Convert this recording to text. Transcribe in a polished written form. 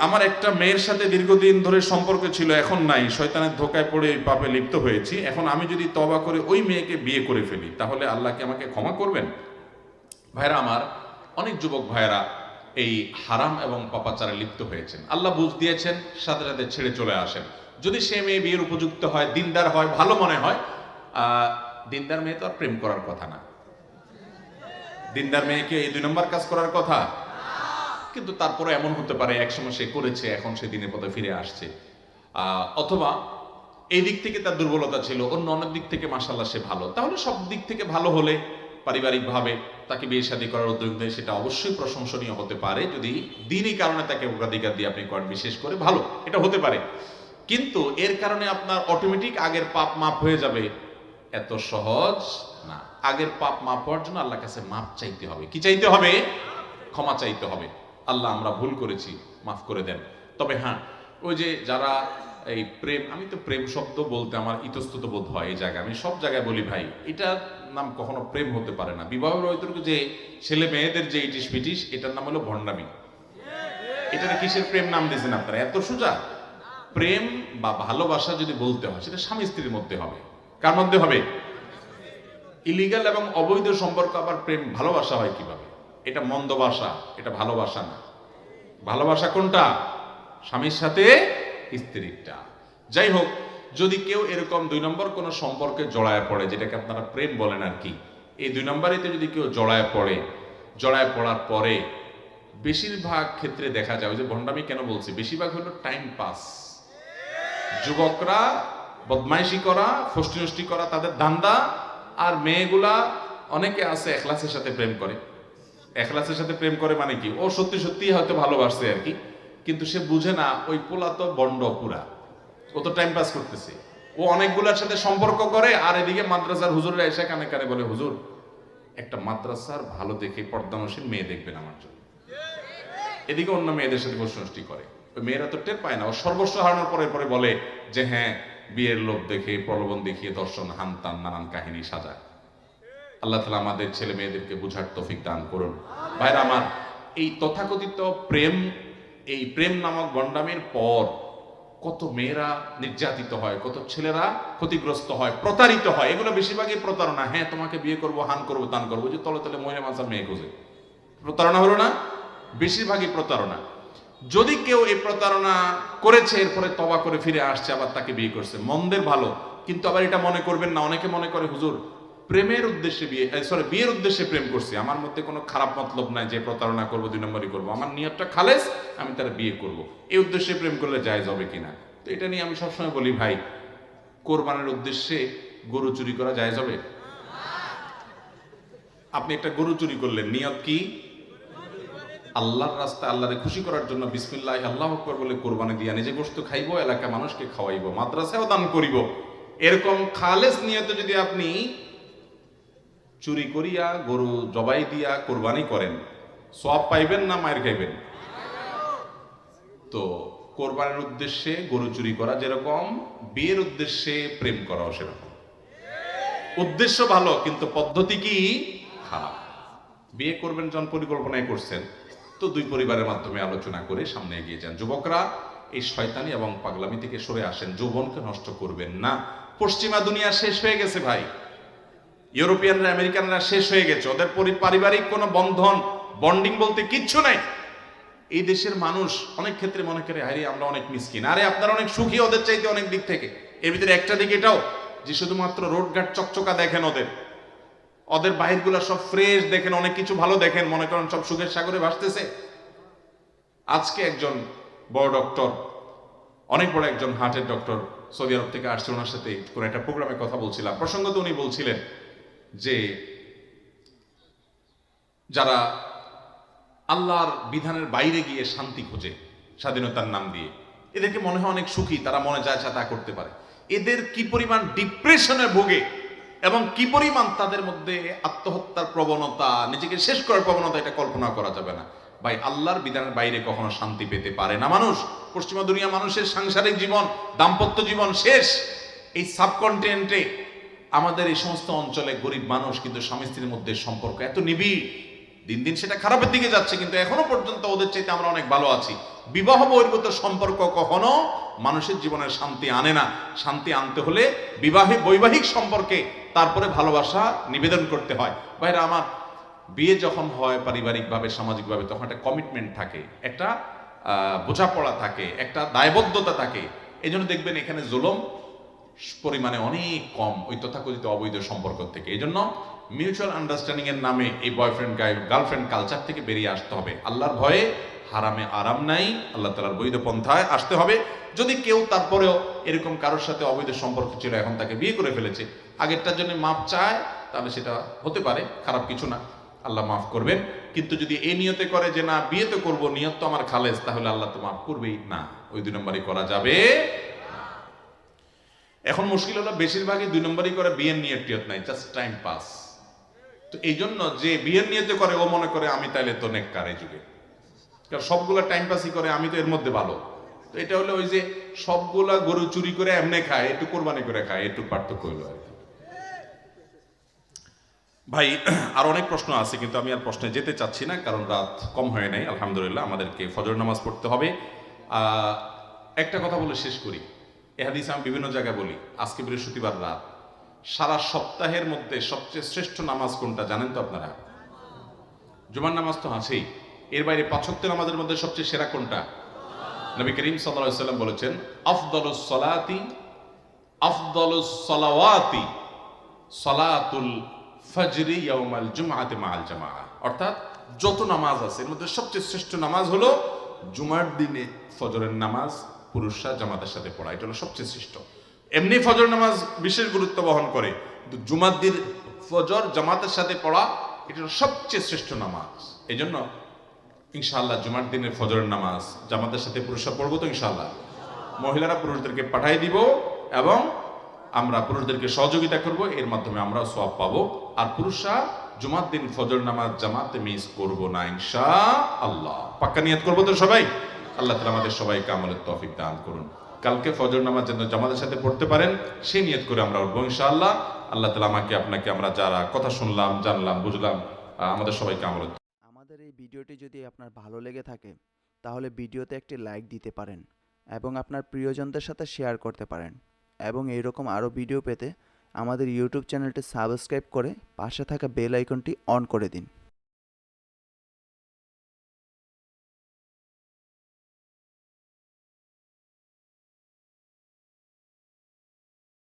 আমার একটা মেয়ের সাথে দীর্ঘদিন ধরে সম্পর্ক ছিল, এখন নাই। শয়তানের ধোকায় পড়ে এই পাপে লিপ্ত হয়েছি। এখন আমি যদি তওবা করে ওই মেয়েকে বিয়ে করে ফেলি, তাহলে আল্লাহ কি আমাকে ক্ষমা করবেন? ভাইরা আমার, অনেক যুবক ভাইয়েরা এই হারাম এবং পাপাচারে লিপ্ত হয়েছেন। আল্লাহ বুঝ দিয়েছেন, সাথে সাথে ছেড়ে চলে আসেন। যদি সে মেয়ে বিয়ের উপযুক্ত হয়, দিনদার হয়, ভালো মনে হয়, দিনদার মেয়ে তো আর প্রেম করার কথা না। দিনদার মেয়েকে এই 2 নম্বর কাজ করার কথা। কিন্তু তারপরে এমন হতে পারে একসময় সে করেছে, এখন সে দিনের পথে ফিরে আসছে, অথবা এই দিক থেকে তার দুর্বলতা ছিল, অন্য অনেক দিক থেকে মাশাআল্লাহ সে ভালো। তাহলে সব দিক থেকে ভালো হলে পারিবারিকভাবে তাকে বিয়ে শাদী করার উদ্যোগ দেয়, সেটা অবশ্যই প্রশংসনীয় হতে পারে, যদি দিনই কারণে তাকে অগ্রাধিকার দিয়ে আপনি করেন, বিশেষ করে ভালো, এটা হতে পারে। কিন্তু এর কারণে আপনার অটোমেটিক আগের পাপ মাপ হয়ে যাবে, এত সহজ না। আগের পাপ মাপ হওয়ার জন্য আল্লাহর কাছে মাপ চাইতে হবে। কি চাইতে হবে? ক্ষমা চাইতে হবে। আল্লাহ, আমরা ভুল করেছি, মাফ করে দেন। তবে হ্যাঁ, ওই যে যারা এই প্রেম, আমি তো প্রেম শব্দ বলতে আমার ইতস্তত বোধ হয় এই জায়গায়, আমি সব জায়গায় বলি ভাই, এটার নাম কখনো প্রেম হতে পারে না। বিবাহের ঐতিহ্য যে ছেলে মেয়েদের যে ইটিস পিটিস, এটার নাম হলো ভণ্ডামি। এটার কিসের প্রেম নাম দিয়েছেন আপনারা? এত সোজা। প্রেম বা ভালোবাসা যদি বলতে হয়, সেটা স্বামী স্ত্রীর মধ্যে হবে। কার মধ্যে হবে? ইলিগাল এবং অবৈধ সম্পর্ক আবার প্রেম ভালোবাসা হয় কিভাবে? এটা মন্দ বাসা, এটা ভালোবাসা না। ভালোবাসা কোনটা? স্বামীর সাথে স্ত্রীরটা। যাই হোক, যদি কেউ এরকম 2 নম্বর কোন সম্পর্কে জড়ায় পড়ে, যেটাকে আপনারা প্রেম বলেন আর কি, এই 2 নম্বরেতে যদি কেউ জড়ায় পড়ে, জড়ায় পড়ার পরে বেশিরভাগ ক্ষেত্রে দেখা যায়, ওই যে ভণ্ডামি কেন বলছি, বেশিরভাগ হলো টাইম পাস। যুবকরা বদমাইশি করা, ফষ্টি নষ্টি করা তাদের ধান্দা, আর মেয়েগুলা অনেকে আছে এখলাসের সাথে প্রেম করে। এখলাসের সাথে প্রেম করে মানে কি, ও সত্যি সত্যি হয়তো ভালোবাসছে আর কি, কিন্তু সে বুঝে না ওই পোলা তো বন্ড পুরা, ও তো টাইম পাস করতেছে। ও অনেকগুলার সাথে সম্পর্ক করে, আর এদিকে মাদ্রাসার হুজুররা এসে কানে কানে বলে, হুজুর একটা মাদ্রাসার ভালো দেখে পর্দানসীন মেয়ে দেখবেন আমার জন্য। এদিকে অন্য মেয়েদের সাথে প্রশ্নষ্টি করে। ওই মেয়েরা তো টের পায় না, ও সর্বস্ব হারানোর পরে পরে বলে যে হ্যাঁ, বিয়ের লোভ দেখে, প্রলোভন দেখিয়ে দর্শন, হানতান, নানান কাহিনী সাজায়। আল্লাহ তাআলা আমাদের ছেলে মেয়েদেরকে বুঝার তৌফিক দান করুন। ভাইরা আমার, এই তথাকথিত প্রেম, এই প্রেম নামক গন্ডামের পর কত মেয়েরা নির্যাতিত হয়, কত ছেলেরা ক্ষতিগ্রস্ত হয়, প্রতারিত হয়। এগুলো বেশিরভাগই প্রতারণা। হ্যাঁ, তোমাকে বিয়ে করবো, হান করবো, তান করবো, যে তলে তলে মহিলা মানসার মেয়ে খুঁজে প্রতারণা হলো না? বেশিরভাগই প্রতারণা। যদি কেউ এই প্রতারণা করেছে, এরপরে তওবা করে ফিরে আসছে, আবার তাকে বিয়ে করছে, মন্দের ভালো। কিন্তু আবার এটা মনে করবেন না, অনেকে মনে করে হুজুর প্রেমের উদ্দেশ্যে বিয়ে, বিয়ের উদ্দেশ্যে প্রেম করছি, আমার মধ্যে কোনো খারাপ মতলব নাই যে প্রতারণা করবো, 2 নম্বরই করবো, আমার নিয়তটা খালেস, আমি তার বিয়ে করব। এই উদ্দেশ্যে প্রেম করলে জায়েজ হবে কিনা? তো এটা নিয়ে আমি সবসময় বলি ভাই, কোরবানের উদ্দেশ্যে গরু চুরি করা জায়েজ হবে? আপনি একটা গরু চুরি করলেন, নিয়ত কি? আল্লাহর রাস্তায়, আল্লাহরে খুশি করার জন্য বিসমিল্লাহ আল্লাহু আকবার বলে কোরবানি দিয়া নিজে গোশত খাইবো, এলাকা মানুষকে খাওয়াইবো, মাদ্রাসায়ও দান করিব, এরকম খালেস নিয়তে যদি আপনি চুরি করিয়া গরু জবাই দিয়া কোরবানি করেন, সওয়াব পাইবেন না মায়ের খাইবেন? তো কোরবানির উদ্দেশ্যে গরু চুরি করা যেরকম, বিয়ের উদ্দেশ্যে প্রেম করাও সেরকম। উদ্দেশ্য ভালো, কিন্তু পদ্ধতি কি খারাপ। বিয়ে করবেন যখন পরিকল্পনায় করছেন, তো 2 পরিবারের মাধ্যমে আলোচনা করে সামনে এগিয়ে যান। যুবকরা এই শয়তানি এবং পাগলামি থেকে সরে আসেন, যৌবনকে নষ্ট করবেন না। পশ্চিমা দুনিয়া শেষ হয়ে গেছে ভাই, ইউরোপিয়ানরা, আমেরিকানরা শেষ হয়ে গেছে, ওদের পারিবারিক কোনো বন্ধন, বন্ডিং বলতে কিচ্ছু নাই। এই দেশের মানুষ অনেক ক্ষেত্রে মনে করে আরে আমরা অনেক মিসকিন, আরে আপনারা অনেক সুখী ওদের চাইতে অনেক দিক থেকে। এর ভিতরে একটা দিক এটাও যে শুধুমাত্র রোডঘাট চকচকা দেখেন, ওদের বাহিরগুলা সব ফ্রেশ দেখেন, অনেক কিছু ভালো দেখেন, মনে করেন সব সুখের সাগরে ভাসতেছে। আজকে একজন বড় ডক্টর, অনেক বড় একজন হার্টের ডক্টর সৌদি আরব থেকে আসছে, ওনার সাথে কোনো একটা প্রোগ্রামে কথা বলছিলাম। প্রসঙ্গত উনি বলছিলেন যে যারা আল্লাহর বিধানের বাইরে গিয়ে শান্তি খোঁজে স্বাধীনতার নাম দিয়ে, এদেরকে মনে হয় অনেক সুখী, তারা মনে যায় তা করতে পারে। এদের কি পরিমাণ ডিপ্রেশনে ভোগে এবং কি পরিমাণ তাদের মধ্যে আত্মহত্যার প্রবণতা, নিজেকে শেষ করার প্রবণতা, এটা কল্পনা করা যাবে না ভাই। আল্লাহর বিধানের বাইরে কখনো শান্তি পেতে পারে না মানুষ। পশ্চিমা দুনিয়া মানুষের সাংসারিক জীবন, দাম্পত্য জীবন শেষ। এই সাবকন্টিনেন্টে, আমাদের এই সমস্ত অঞ্চলে গরিব মানুষ কিন্তু স্বামী স্ত্রীর মধ্যে সম্পর্ক এত নিবিড়, দিন দিন সেটা খারাপের দিকে যাচ্ছে, কিন্তু এখনো পর্যন্ত ওদের চাইতে আমরা অনেক ভালো আছি। বিবাহ বহির্ভূত সম্পর্ক কখনো মানুষের জীবনের শান্তি আনে না। শান্তি আনতে হলে বৈবাহিক সম্পর্কে তারপরে ভালোবাসা নিবেদন করতে হয়। ভাইরা আমার, বিয়ে যখন হয় পারিবারিকভাবে সামাজিকভাবে, তখন একটা কমিটমেন্ট থাকে, একটা বোঝাপড়া থাকে, একটা দায়বদ্ধতা থাকে। এই জন্য দেখবেন এখানে জুলুম পরিমাণে অনেক কম ওই তথাকথিত অবৈধ সম্পর্ক থেকে। এই জন্য মিউচুয়াল আন্ডারস্ট্যান্ডিং এর নামে এই বয়ফ্রেন্ড গার্লফ্রেন্ড কালচার থেকে বেরিয়ে আসতে হবে। আল্লাহর ভয়ে হারামে আরাম নাই, আল্লাহ তাআলার বৈধ পন্থায় আসতে হবে। যদি কেউ তারপরেও এরকম কারোর সাথে অবৈধ সম্পর্ক ছিল, এখন তাকে বিয়ে করে ফেলেছে, আগেরটার জন্য মাপ চায়, তাহলে সেটা হতে পারে, খারাপ কিছু না, আল্লাহ মাফ করবেন। কিন্তু যদি এই নিয়তে করে যে না বিয়ে তো করবো, নিয়ত তো আমার খালেজ, তাহলে আল্লাহ তো মাফ করবেই না। ওই 2 নম্বরই করা যাবে। এখন মুশকিল হলো বেশিরভাগই 2 নম্বরই করে, বিয়ের নিয়ত নাই, জাস্ট টাইম পাস। তো এই জন্য যে বিয়ের নিয়তে করে ও মনে করে আমি তাইলে তো নেককার এই যুগে, কারণ সবগুলা টাইম পাসই করে, আমি তো এর মধ্যে ভালো। তো এটা হলো ওই যে সবগুলা গরু চুরি করে এমনি খায়, একটু কোরবানি করে খায়, একটু পার্থক্য হইলো আর কি। ভাই আর অনেক প্রশ্ন আছে, কিন্তু আমি আর প্রশ্নে যেতে চাচ্ছি না, কারণ রাত কম হয় নাই আলহামদুলিল্লাহ, আমাদেরকে ফজর নামাজ পড়তে হবে। একটা কথা বলে শেষ করি। এ হাদিস আমি বিভিন্ন জায়গায় বলি। আজকে বৃহস্পতিবার রাত, সারা সপ্তাহের মধ্যে সবচেয়ে শ্রেষ্ঠ নামাজ কোনটা জানেন তো আপনারা? জুমার নামাজ তো আছেই, এর বাইরে 5 ওয়াক্ত নামাজের মধ্যে সবচেয়ে সেরা কোনটা? নবী করিম সাল্লাল্লাহু আলাইহি সাল্লাম বলেছেন, আফদালুস সালাতি আফদালুস সালাওয়াতি সালাতুল ফজরি ইয়াউমাল জুমআতি মাআল জামাআ। অর্থাৎ যত নামাজ আছে এর মধ্যে সবচেয়ে শ্রেষ্ঠ নামাজ হলো জুমার দিনে ফজরের নামাজ, পুরুষরা জামাতের সাথে পড়া, এটা হলো সবচেয়ে শ্রেষ্ঠ। এমনি ফজর নামাজ বিশেষ গুরুত্ব বহন করে, কিন্তু জুমার দিন ফজর জামাতের সাথে পড়া এটা হলো সবচেয়ে শ্রেষ্ঠ নামাজ। এই জন্য ইনশাআল্লাহ জুমার দিনের ফজরের নামাজ জামাতের সাথে পুরুষরা পড়বো তো ইনশাআল্লাহ। মহিলারা পুরুষদেরকে পাঠাই দিব এবং আমরা পুরুষদেরকে সহযোগিতা করব, এর মাধ্যমে আমরা সওয়াব পাবো। আর পুরুষরা জুমার দিন ফজর নামাজ জামাতে মিস করব না ইনশাআল্লাহ। পাক্কা নিয়ত করবো তো সবাই? আল্লাহ তাআলা আমাদের সবাইকে আমলের তৌফিক দান করুন। কালকে ফজর নামাজ যেন জামাতের সাথে পড়তে পারেন, সেই নিয়ত করে আমরা উঠবো ইনশাআল্লাহ। আল্লাহ তাআলা আমাকে আপনাকে, আমরা যারা কথা শুনলাম, জানলাম, বুঝলাম, আমাদের সবাইকে আমলের। আমাদের এই ভিডিওটি যদি আপনার ভালো লেগে থাকে তাহলে ভিডিওতে একটি লাইক দিতে পারেন এবং আপনার প্রিয়জনদের সাথে শেয়ার করতে পারেন, এবং এইরকম আরও ভিডিও পেতে আমাদের ইউটিউব চ্যানেলটি সাবস্ক্রাইব করে পাশে থাকা বেল আইকনটি অন করে দিন।